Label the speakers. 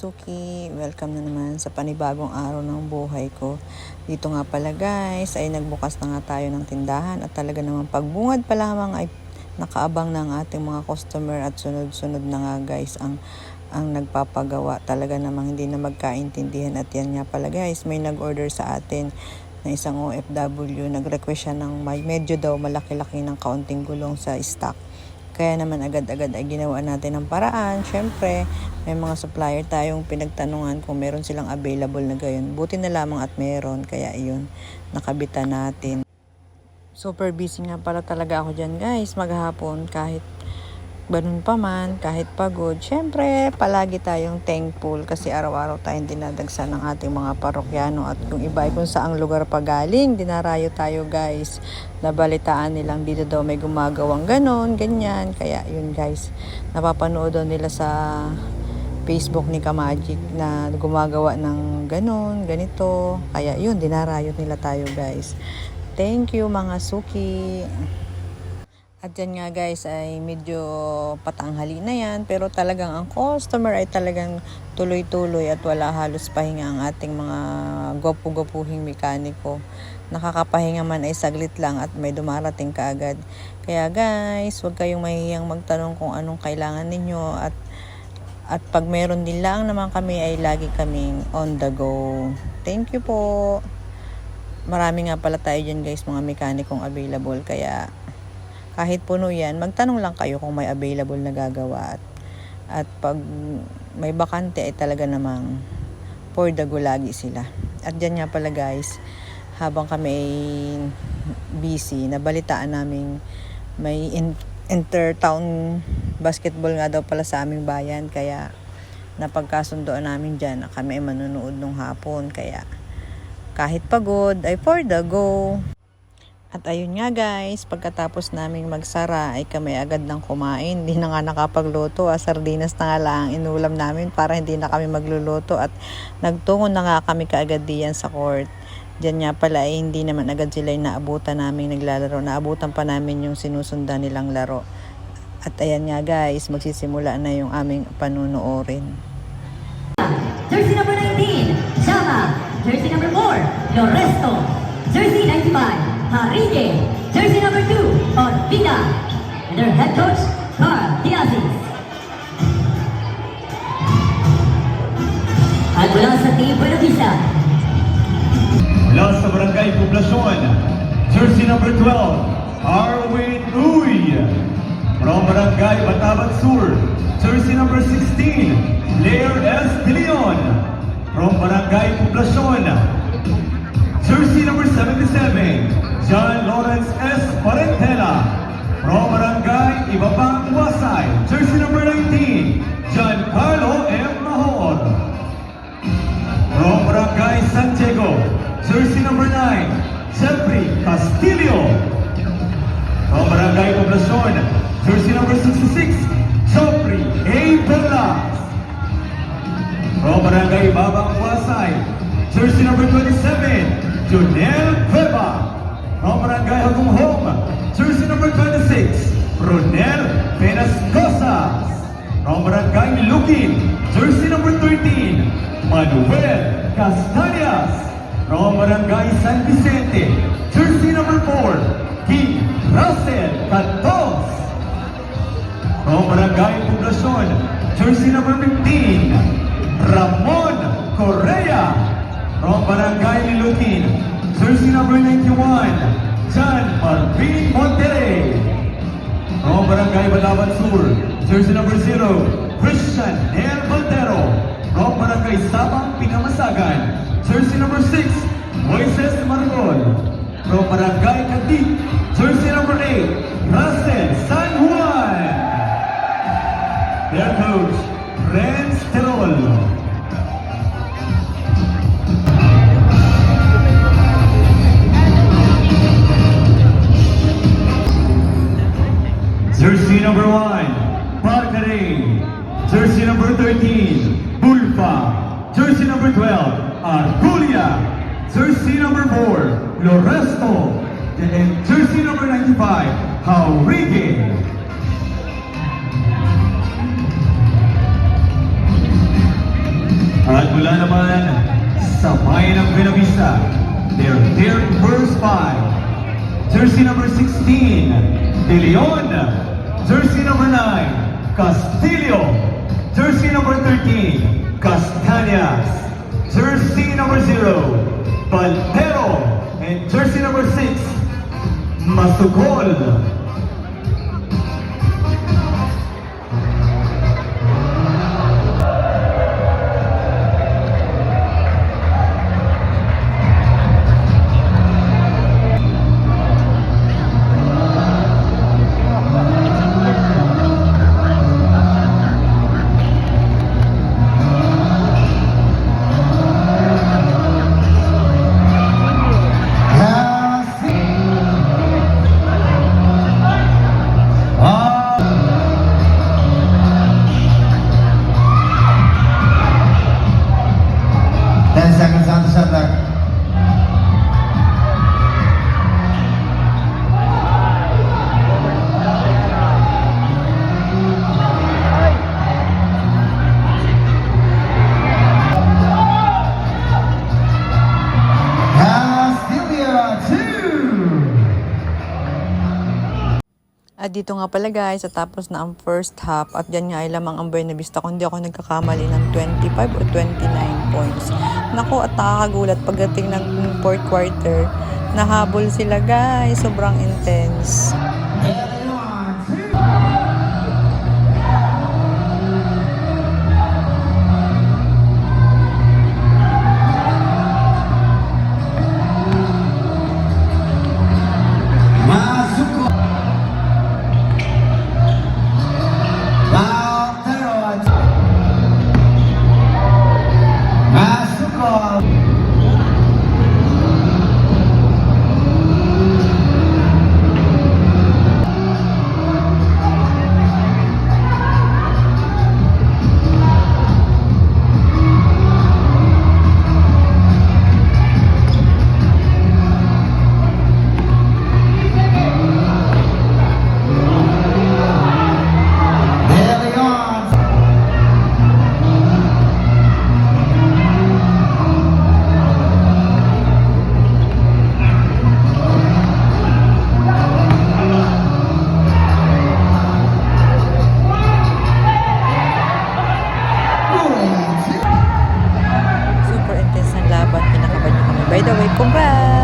Speaker 1: Suki! Welcome na naman sa panibagong araw ng buhay ko. Dito nga pala guys, ay nagbukas na nga tayo ng tindahan at talaga naman pagbungad pa lamang ay nakaabang na ang ating mga customer at sunod-sunod na nga guys ang nagpapagawa. Talaga namang hindi na magkaintindihan at yan nga pala guys, may nag-order sa atin na isang OFW. Nag-request siya ng medyo daw malaki-laki ng kaunting gulong sa stock. Kaya naman agad-agad ay ginawa natin ng paraan. Syempre, may mga supplier tayong pinagtanungan kung meron silang available na gayon. Buti na lamang at meron. Kaya iyon, nakabitan natin. Super busy nga pala talaga ako dyan guys. Maghapon kahit ganun pa man, kahit pagod. Syempre, palagi tayong thankful kasi araw-araw tayong dinadagsan ng ating mga parokyano at kung iba ay kung saang lugar pa galing, dinarayo tayo guys. Nabalitaan nilang dito daw may gumagawang ganon, ganyan. Kaya yun guys, napapanood daw nila sa Facebook ni Kamagic na gumagawa ng ganon, ganito. Kaya yun, dinarayo nila tayo guys. Thank you mga suki. At yan nga guys ay medyo patanghali na yan, pero talagang ang customer ay talagang tuloy-tuloy at wala halos pahinga ang ating mga gwapo-gwapuhing mekaniko. Nakakapahinga man ay saglit lang at may dumarating kaagad. Kaya guys, huwag kayong mahihiyang magtanong kung anong kailangan ninyo at pag meron din lang naman kami ay lagi kaming on the go. Thank you po. Marami nga pala tayo dyan guys mga mekanikong available, kaya kahit puno yan, magtanong lang kayo kung may available na gagawa. At pag may bakante ay talaga namang for the go lagi sila. At dyan nga pala guys, habang kami busy, nabalitaan namin may inter-town basketball nga daw pala sa aming bayan. Kaya napagkasundoan namin dyan na kami ay manunood nung hapon. Kaya kahit pagod ay for the go. At ayun nga guys, pagkatapos naming magsara ay kami agad nang kumain. Hindi na nga nakapagluto. Sardinas na nga lang inulam namin para hindi na kami magluluto. At nagtungo na nga kami kaagad diyan sa court. Diyan nga pala ay hindi naman agad sila naabutan namin naglalaro. Naabutan pa namin yung sinusundan nilang laro. At ayan nga guys, magsisimula na yung aming panunuorin.
Speaker 2: Jersey number 19, Jama. Jersey number 4, Loresto. Jersey 95. Harige, jersey number 2, Orbita, and their head coach, Carl Diazis. At mula sa Team Buena Vista,
Speaker 3: mula sa Barangay Poblacion, jersey number 12, Arwin Uy. From Barangay Batabat Sur, jersey number 16, Blair S. De Leon. From Barangay Poblacion, jersey number 77, John Lawrence S. Parentela. From Barangay Ibabang Wasay, jersey number 19, John Carlo M. Mahor. From Barangay San Diego, jersey number 9, Jeffrey Castillo. From Barangay Poblacion, jersey number 66, Joffrey A. Perlas. From Barangay Ibabang Wasay, jersey number 27, Junel Cueva. From Barangay Hagumhong, jersey number 26, Ronel Penascosas. From Barangay Lukin, jersey number 13, Manuel Castañas. From Barangay San Vicente, jersey number 4, King Russell Cantos. From Barangay Poblacion, jersey number 15, Ramon Correa. From Barangay Lukin, jersey number 91, John Marvin Monterrey. From Barangay Balaban Sur, jersey number 0, Christian Nel Montero. From Barangay Sabang Pinamasagan, jersey number 6, Moises Margol. From Barangay Katik, jersey number 8, Russell San Juan. Their coach, Renz Terol. Jersey number 1, Parkare. Jersey number 13, Bulfa. Jersey number 12, Argulia. Jersey number 4, Loresto. And jersey number 95, Haurige. At mula naman sa bayan ng Buenavista, their first 5. Jersey number 16, De Leon. Jersey number 9, Castillo. Jersey number 13, Castañas. Jersey number 0, Valtero. And jersey number 6, Masugol.
Speaker 4: Seconds on the shot clock. Castilla 2.
Speaker 1: At dito nga pala guys, tapos na ang first half at dyan nga ay lamang ang Buenavista kung di ako nagkakamali ng 25 o 29 points. Naku, at nakakagulat pagdating ng fourth quarter, nahabol sila guys, sobrang intense. Super intense ang laban, kinakabahan niyo kami. By the way, congrats!